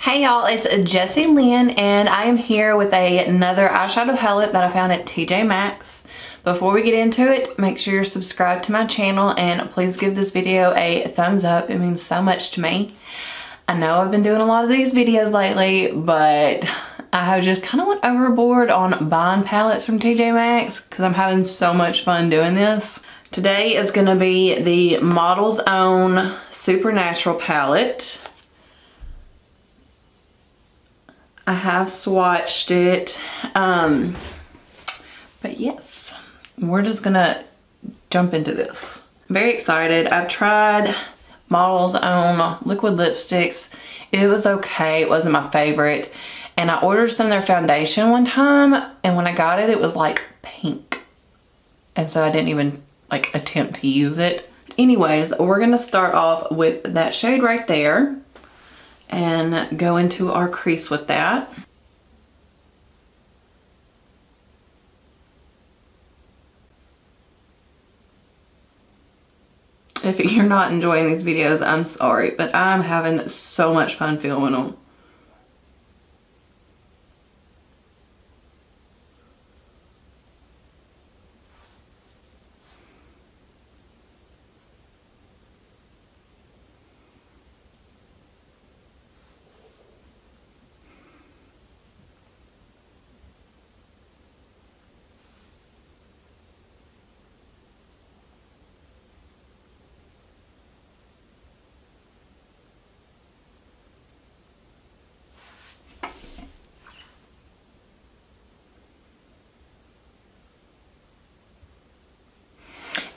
Hey y'all, it's Jessie Lynn and I am here with another eyeshadow palette that I found at TJ Maxx. Before we get into it, make sure you're subscribed to my channel and please give this video a thumbs up. It means so much to me. I know I've been doing a lot of these videos lately, but I have just kind of went overboard on buying palettes from TJ Maxx because I'm having so much fun doing this. Today is going to be the Model's Own Supernatural palette. I have swatched it, but yes, we're just gonna jump into this. Very excited. I've tried Model's Own liquid lipsticks. It was okay. It wasn't my favorite. And I ordered some of their foundation one time, and when I got it, it was like pink. And so I didn't even like attempt to use it. Anyways, we're gonna start off with that shade right there and go into our crease with that. If you're not enjoying these videos, I'm sorry, but I'm having so much fun filming them.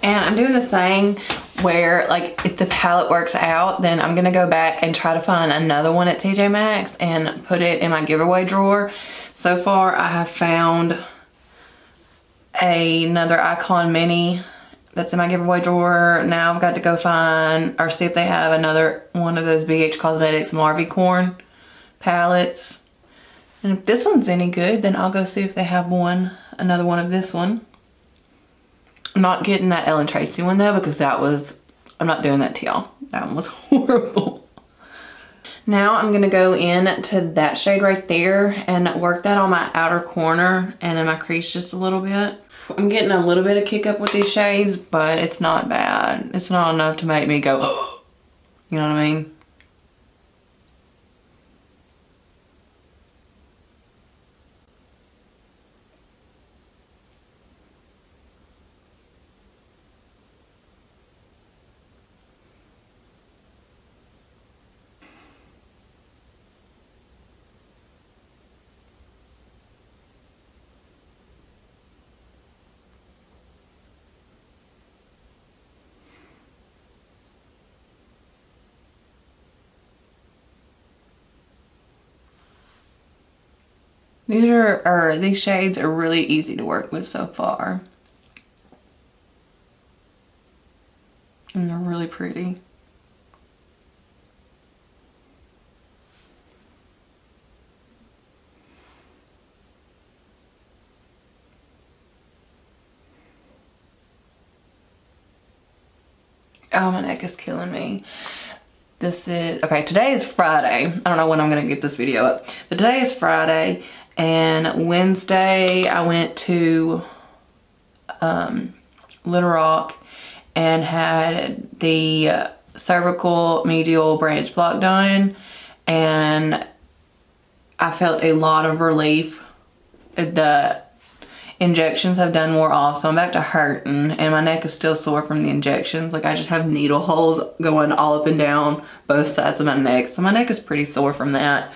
And I'm doing this thing where, like, if the palette works out, then I'm gonna go back and try to find another one at TJ Maxx and put it in my giveaway drawer. So far, I have found another Icon Mini that's in my giveaway drawer. Now I've got to go find, or see if they have another one of those BH Cosmetics Marvy Corn palettes. And if this one's any good, then I'll go see if they have another one of this one. I'm not getting that Ellen Tracy one though, because I'm not doing that to y'all. That one was horrible. Now I'm gonna go in to that shade right there and work that on my outer corner and in my crease just a little bit. I'm getting a little bit of kick up with these shades, but it's not bad. It's not enough to make me go, oh, you know what I mean? These shades are really easy to work with so far. And they're really pretty. Oh, my neck is killing me. Today is Friday. I don't know when I'm gonna get this video up, but today is Friday, and Wednesday I went to Little Rock and had the cervical medial branch block done, and I felt a lot of relief. The injections have done more off, so I'm back to hurting, and my neck is still sore from the injections. Like, I just have needle holes going all up and down both sides of my neck, so my neck is pretty sore from that.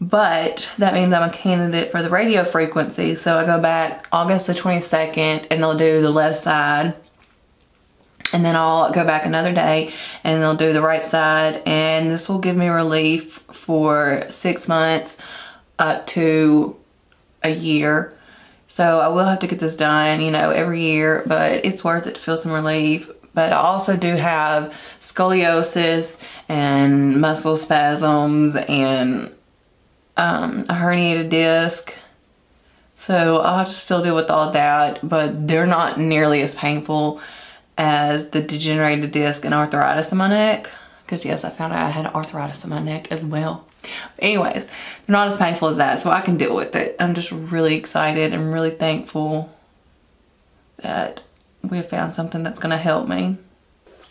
But that means I'm a candidate for the radio frequency, so I go back August the 22nd and they'll do the left side, and then I'll go back another day and they'll do the right side, and this will give me relief for 6 months up to a year. So I will have to get this done, you know, every year, but it's worth it to feel some relief. But I also do have scoliosis and muscle spasms and a herniated disc. So I'll have to still deal with all that, but they're not nearly as painful as the degenerated disc and arthritis in my neck. Because yes, I found out I had arthritis in my neck as well. Anyways, they're not as painful as that, so I can deal with it. I'm just really excited and really thankful that we have found something that's gonna help me.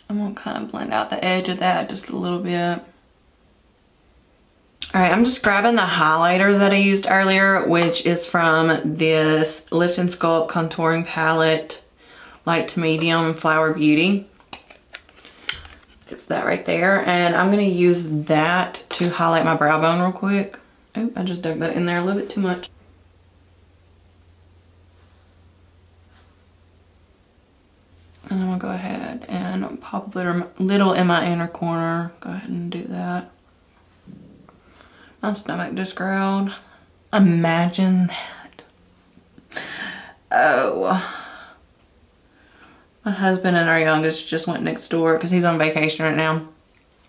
I'm gonna kind of blend out the edge of that just a little bit. All right, I'm just grabbing the highlighter that I used earlier, which is from this Lift and Sculpt Contouring Palette, Light to Medium Flower Beauty. It's that right there. And I'm gonna use that to highlight my brow bone real quick. Oh, I just dug that in there a little bit too much. And I'm gonna go ahead and pop a little in my inner corner. Go ahead and do that. My stomach just growled. Imagine that. Oh. My husband and our youngest just went next door because he's on vacation right now.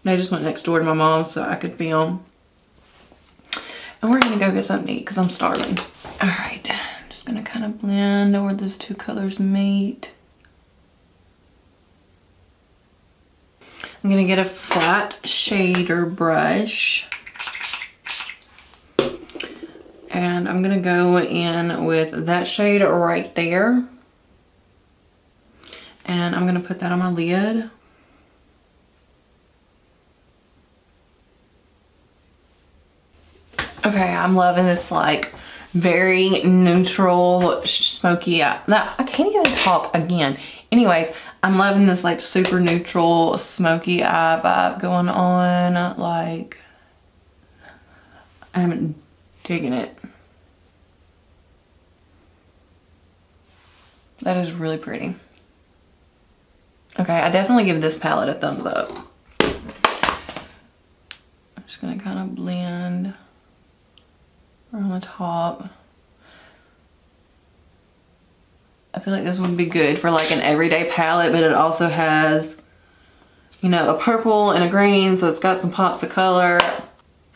They just went next door to my mom's so I could film. And we're gonna go get something to eat because I'm starving. All right, I'm just gonna kind of blend where those two colors meet. I'm gonna get a flat shader brush. And I'm gonna go in with that shade right there. And I'm gonna put that on my lid. Okay, I'm loving this like very neutral, smoky eye. Now, I can't even talk again. Anyways, I'm loving this like super neutral, smoky eye vibe going on. Like, I'm digging it. That is really pretty. Okay, I definitely give this palette a thumbs up. I'm just gonna kind of blend around the top. I feel like this would be good for like an everyday palette, but it also has, you know, a purple and a green, so it's got some pops of color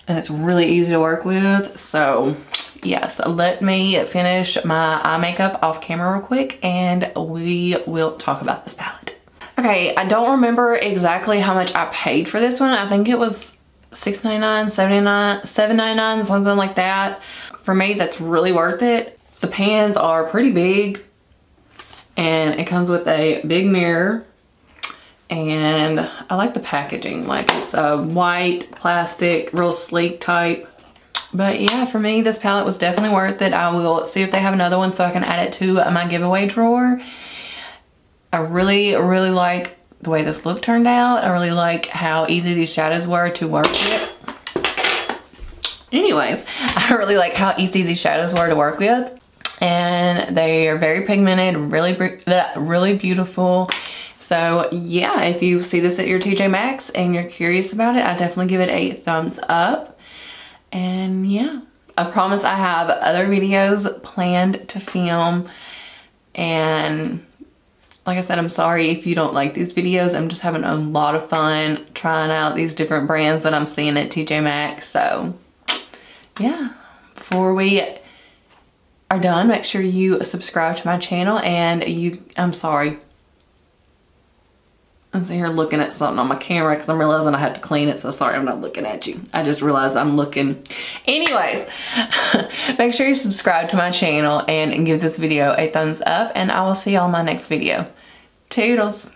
and it's really easy to work with. So yes, let me finish my eye makeup off camera real quick and we will talk about this palette. Okay, I don't remember exactly how much I paid for this one. I think it was $6.99, $7.99, $7.99, something like that. For me, that's really worth it. The pans are pretty big and it comes with a big mirror. And I like the packaging, like it's a white plastic, real sleek type. But yeah, for me, this palette was definitely worth it. I will see if they have another one so I can add it to my giveaway drawer. I really, really like the way this look turned out. I really like how easy these shadows were to work with. Anyways, I really like how easy these shadows were to work with. And they are very pigmented, really beautiful. So yeah, if you see this at your TJ Maxx and you're curious about it, I definitely give it a thumbs up. And yeah, I promise I have other videos planned to film. And like I said, I'm sorry if you don't like these videos. I'm just having a lot of fun trying out these different brands that I'm seeing at TJ Maxx. So yeah, before we are done, make sure you subscribe to my channel. And I'm sorry, I'm sitting here looking at something on my camera because I'm realizing I have to clean it. So sorry, I'm not looking at you. I just realized I'm looking. Anyways, make sure you subscribe to my channel and give this video a thumbs up, and I will see y'all in my next video. Toodles.